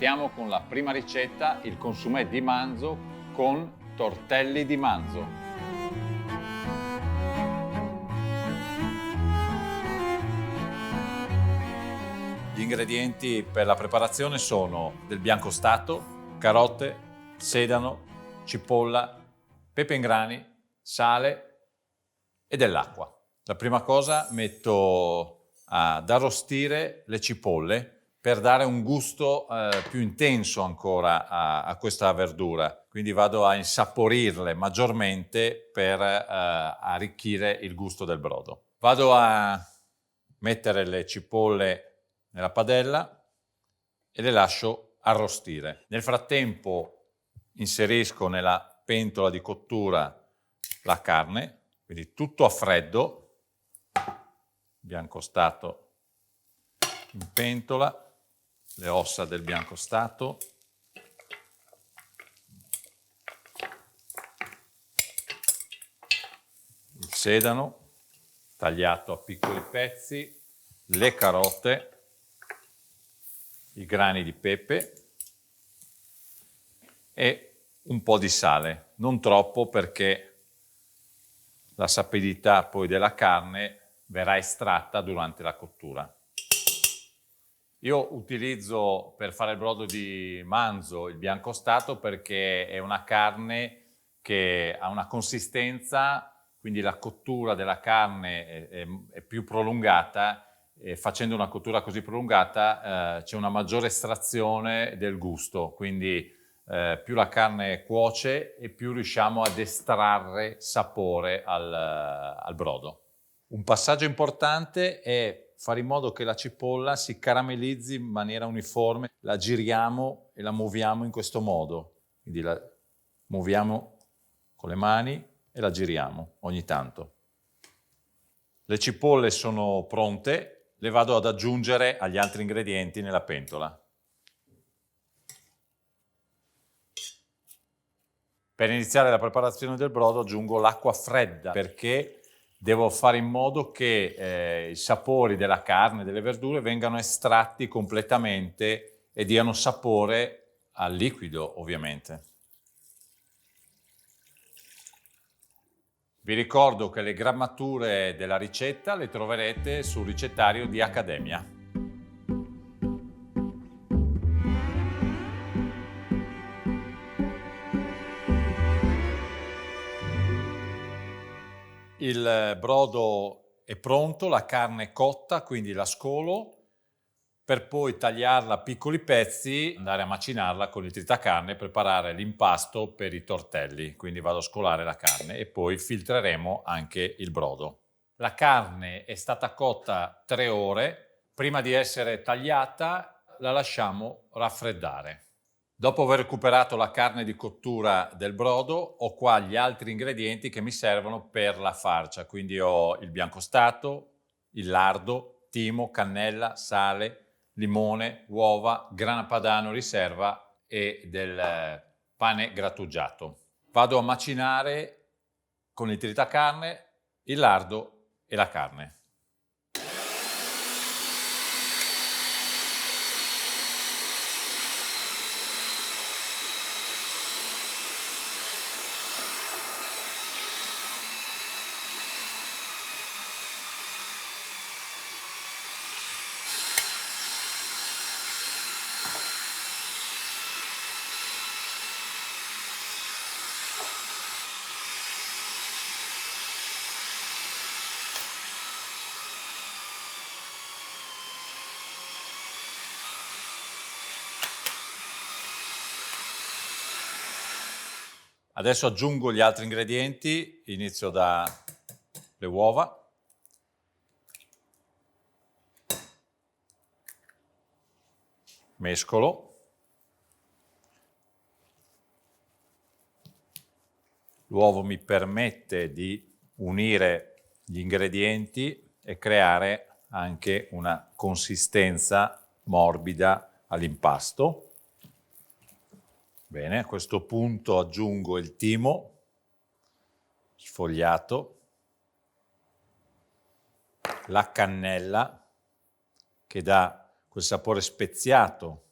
Partiamo con la prima ricetta, il consumé di manzo con tortelli di manzo. Gli ingredienti per la preparazione sono del biancostato, carote, sedano, cipolla, pepe in grani, sale e dell'acqua. La prima cosa metto ad arrostire le cipolle per dare un gusto più intenso ancora a questa verdura. Quindi vado a insaporirle maggiormente per arricchire il gusto del brodo. Vado a mettere le cipolle nella padella e le lascio arrostire. Nel frattempo inserisco nella pentola di cottura la carne, quindi tutto a freddo, biancostato in pentola, le ossa del biancostato, il sedano tagliato a piccoli pezzi, le carote, i grani di pepe e un po' di sale, non troppo perché la sapidità poi della carne verrà estratta durante la cottura. Io utilizzo per fare il brodo di manzo il biancostato perché è una carne che ha una consistenza, quindi la cottura della carne è più prolungata. E facendo una cottura così prolungata c'è una maggiore estrazione del gusto, quindi più la carne cuoce e più riusciamo ad estrarre sapore al brodo. Un passaggio importante è fare in modo che la cipolla si caramellizzi in maniera uniforme, la giriamo e la muoviamo in questo modo, quindi la muoviamo con le mani e la giriamo ogni tanto. Le cipolle sono pronte. Le vado ad aggiungere agli altri ingredienti nella pentola. Per iniziare la preparazione del brodo aggiungo l'acqua fredda perché devo fare in modo che i sapori della carne e delle verdure vengano estratti completamente e diano sapore al liquido, ovviamente. Vi ricordo che le grammature della ricetta le troverete sul ricettario di Accademia. Il brodo è pronto, la carne è cotta, quindi la scolo, per poi tagliarla a piccoli pezzi, andare a macinarla con il tritacarne e preparare l'impasto per i tortelli. Quindi vado a scolare la carne e poi filtreremo anche il brodo. La carne è stata cotta 3 ore. Prima di essere tagliata la lasciamo raffreddare. Dopo aver recuperato la carne di cottura del brodo, ho qua gli altri ingredienti che mi servono per la farcia. Quindi ho il biancostato, il lardo, timo, cannella, sale, limone, uova, grana padano riserva e del pane grattugiato. Vado a macinare con il tritacarne il lardo e la carne. Adesso aggiungo gli altri ingredienti, inizio dalle uova, mescolo, l'uovo mi permette di unire gli ingredienti e creare anche una consistenza morbida all'impasto. Bene, a questo punto aggiungo il timo sfogliato, la cannella che dà quel sapore speziato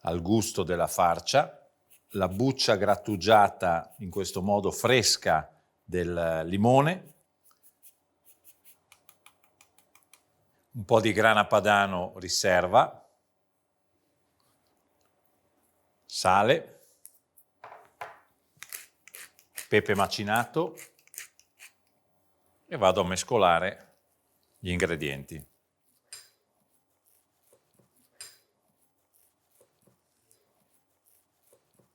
al gusto della farcia, la buccia grattugiata in questo modo fresca del limone, un po' di grana padano riserva, sale, pepe macinato e vado a mescolare gli ingredienti.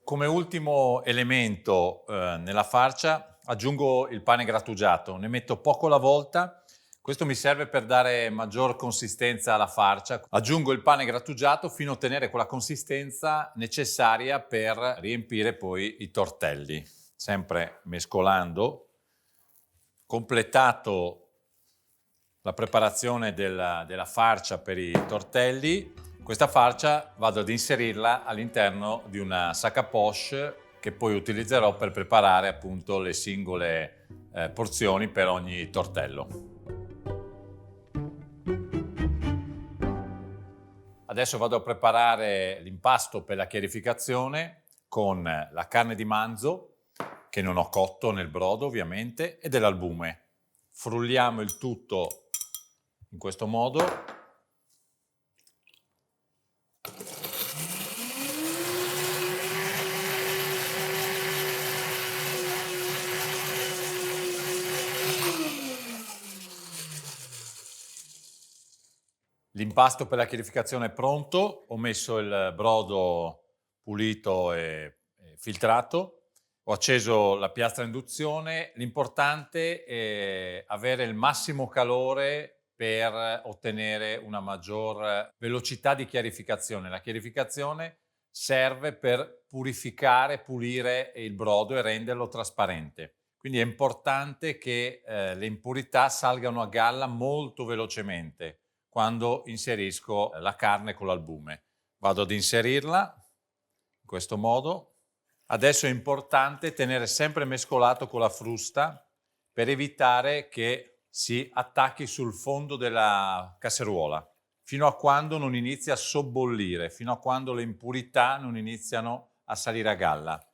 Come ultimo elemento nella farcia aggiungo il pane grattugiato, ne metto poco alla volta, questo mi serve per dare maggior consistenza alla farcia. Aggiungo il pane grattugiato fino a ottenere quella consistenza necessaria per riempire poi i tortelli, sempre mescolando. Completato la preparazione della farcia per i tortelli, questa farcia vado ad inserirla all'interno di una sac à poche che poi utilizzerò per preparare appunto le singole porzioni per ogni tortello. Adesso vado a preparare l'impasto per la chiarificazione con la carne di manzo, che non ho cotto nel brodo ovviamente, e dell'albume. Frulliamo il tutto in questo modo. L'impasto per la chiarificazione è pronto, ho messo il brodo pulito e filtrato, ho acceso la piastra a induzione, l'importante è avere il massimo calore per ottenere una maggior velocità di chiarificazione. La chiarificazione serve per purificare, pulire il brodo e renderlo trasparente. Quindi è importante che le impurità salgano a galla molto velocemente quando inserisco la carne con l'albume. Vado ad inserirla in questo modo. Adesso è importante tenere sempre mescolato con la frusta per evitare che si attacchi sul fondo della casseruola, fino a quando non inizia a sobbollire, fino a quando le impurità non iniziano a salire a galla.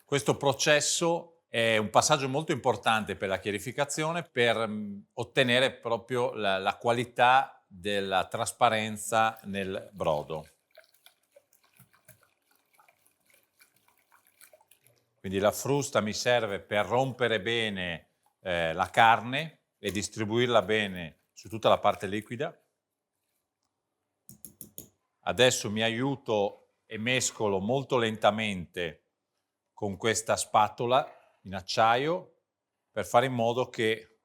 Questo processo è un passaggio molto importante per la chiarificazione per ottenere proprio la qualità della trasparenza nel brodo. Quindi la frusta mi serve per rompere bene la carne e distribuirla bene su tutta la parte liquida. Adesso mi aiuto e mescolo molto lentamente con questa spatola in acciaio per fare in modo che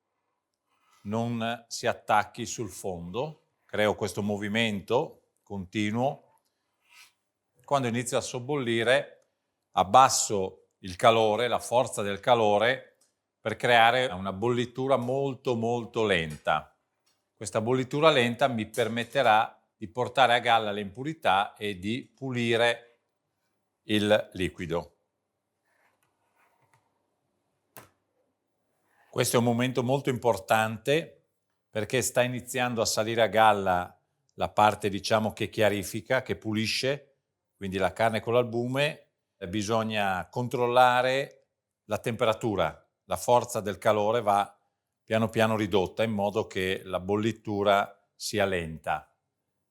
non si attacchi sul fondo. Creo questo movimento continuo. Quando inizia a sobbollire abbasso il calore, la forza del calore, per creare una bollitura molto molto lenta. Questa bollitura lenta mi permetterà di portare a galla le impurità e di pulire il liquido. Questo è un momento molto importante perché sta iniziando a salire a galla la parte, diciamo, che chiarifica, che pulisce, quindi la carne con l'albume. Bisogna controllare la temperatura, la forza del calore va piano piano ridotta in modo che la bollitura sia lenta.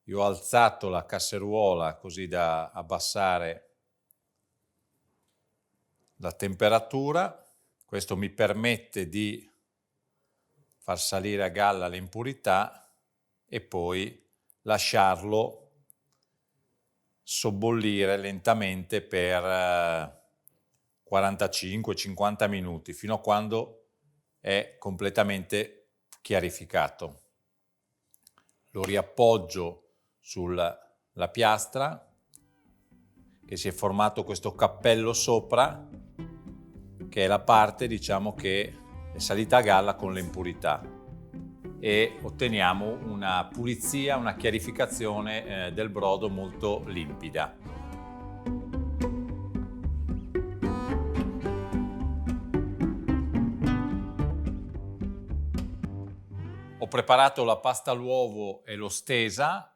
Io ho alzato la casseruola così da abbassare la temperatura. Questo mi permette di far salire a galla le impurità e poi lasciarlo sobbollire lentamente per 45-50 minuti, fino a quando è completamente chiarificato. Lo riappoggio sulla piastra, che si è formato questo cappello sopra, che è la parte, diciamo, che è salita a galla con le impurità, e otteniamo una pulizia, una chiarificazione del brodo molto limpida. Ho preparato la pasta all'uovo e l'ho stesa,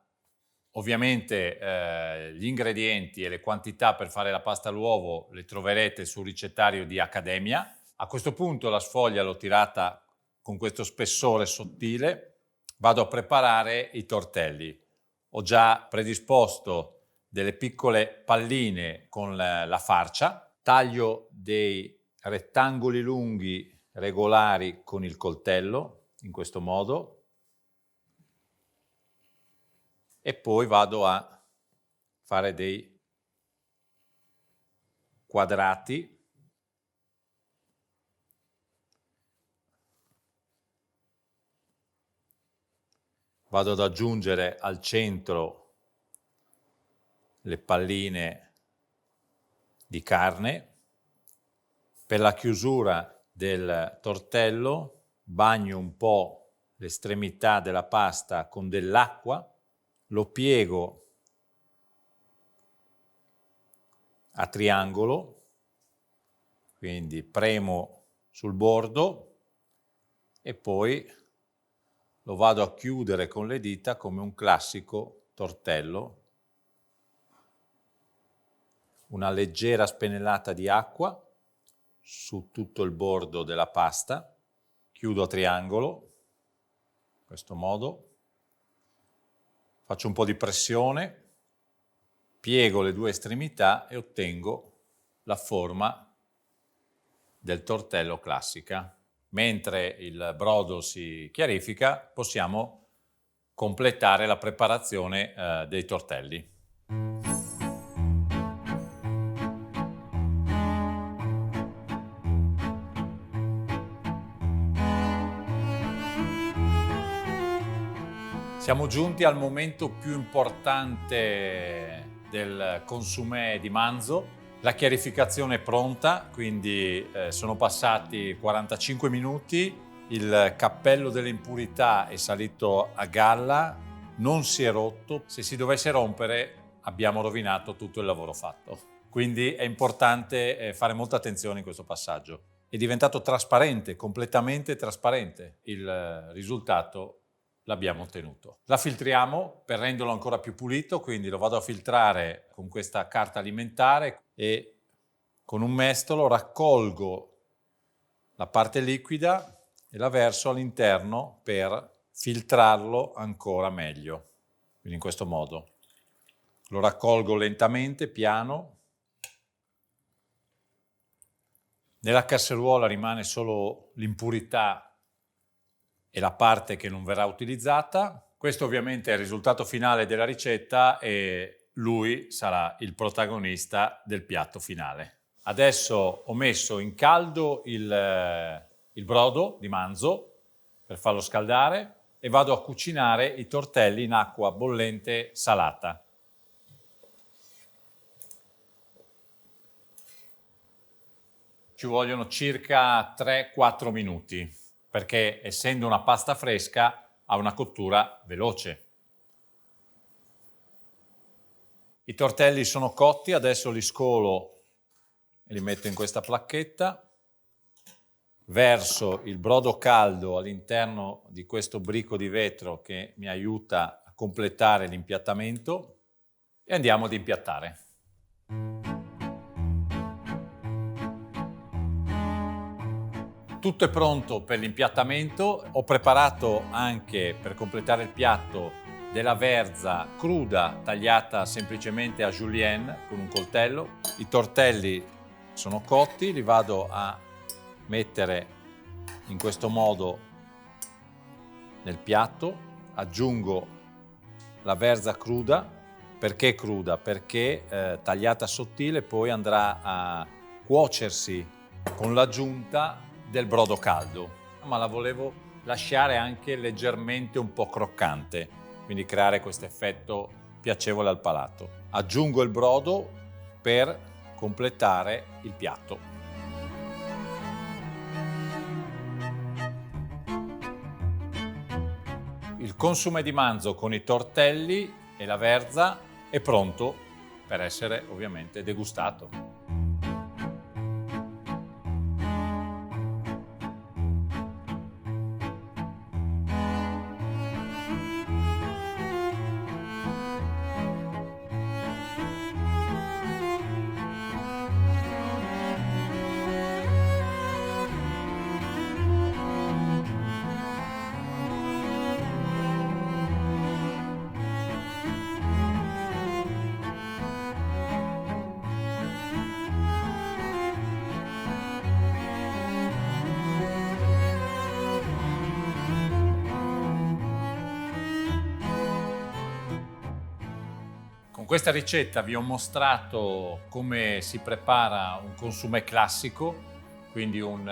Ovviamente gli ingredienti e le quantità per fare la pasta all'uovo le troverete sul ricettario di Accademia. A questo punto la sfoglia l'ho tirata con questo spessore sottile. Vado a preparare i tortelli. Ho già predisposto delle piccole palline con la farcia. Taglio dei rettangoli lunghi regolari con il coltello, in questo modo. E poi vado a fare dei quadrati vado ad aggiungere al centro le palline di carne. Per la chiusura del tortello bagno un po' l'estremità della pasta con dell'acqua, lo piego a triangolo, quindi premo sul bordo e poi lo vado a chiudere con le dita come un classico tortello. Una leggera spennellata di acqua su tutto il bordo della pasta, chiudo a triangolo, in questo modo, faccio un po' di pressione, piego le due estremità e ottengo la forma del tortello classica. Mentre il brodo si chiarifica, possiamo completare la preparazione dei tortelli. Siamo giunti al momento più importante del consumé di manzo. La chiarificazione è pronta, quindi sono passati 45 minuti, il cappello delle impurità è salito a galla, non si è rotto. Se si dovesse rompere abbiamo rovinato tutto il lavoro fatto. Quindi è importante fare molta attenzione in questo passaggio. È diventato trasparente, completamente trasparente. Il risultato l'abbiamo ottenuto. La filtriamo per renderlo ancora più pulito, quindi lo vado a filtrare con questa carta alimentare e con un mestolo raccolgo la parte liquida e la verso all'interno per filtrarlo ancora meglio. Quindi in questo modo. Lo raccolgo lentamente, piano. Nella casseruola rimane solo l'impurità e la parte che non verrà utilizzata. Questo ovviamente è il risultato finale della ricetta e lui sarà il protagonista del piatto finale. Adesso ho messo in caldo il brodo di manzo per farlo scaldare e vado a cucinare i tortelli in acqua bollente salata. Ci vogliono circa 3-4 minuti. Perché essendo una pasta fresca ha una cottura veloce. I tortelli sono cotti, adesso li scolo e li metto in questa placchetta. Verso il brodo caldo all'interno di questo bricco di vetro che mi aiuta a completare l'impiattamento e andiamo ad impiattare. Tutto è pronto per l'impiattamento. Ho preparato anche per completare il piatto della verza cruda tagliata semplicemente a julienne con un coltello. I tortelli sono cotti, li vado a mettere in questo modo nel piatto. Aggiungo la verza cruda. Perché cruda? Perché tagliata sottile poi andrà a cuocersi con l'aggiunta del brodo caldo, ma la volevo lasciare anche leggermente un po' croccante, quindi creare questo effetto piacevole al palato. Aggiungo il brodo per completare il piatto. Il consumé di manzo con i tortelli e la verza è pronto per essere ovviamente degustato. questa ricetta vi ho mostrato come si prepara un consumé classico, quindi un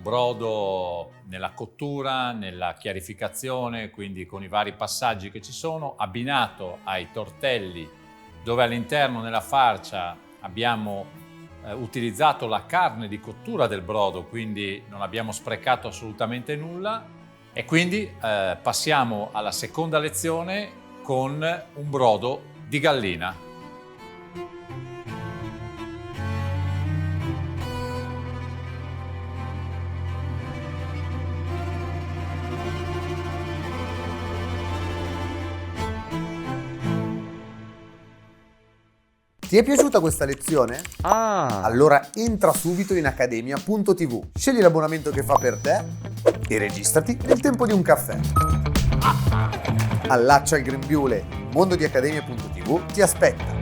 brodo nella cottura, nella chiarificazione, quindi con i vari passaggi che ci sono, abbinato ai tortelli, dove all'interno nella farcia abbiamo utilizzato la carne di cottura del brodo, quindi non abbiamo sprecato assolutamente nulla. E quindi passiamo alla seconda lezione con un brodo di gallina. Ti è piaciuta questa lezione? Allora entra subito in accademia.tv, scegli l'abbonamento che fa per te e registrati nel tempo di un caffè. Allaccia il grembiule, il mondo di accademia.tv ti aspetta.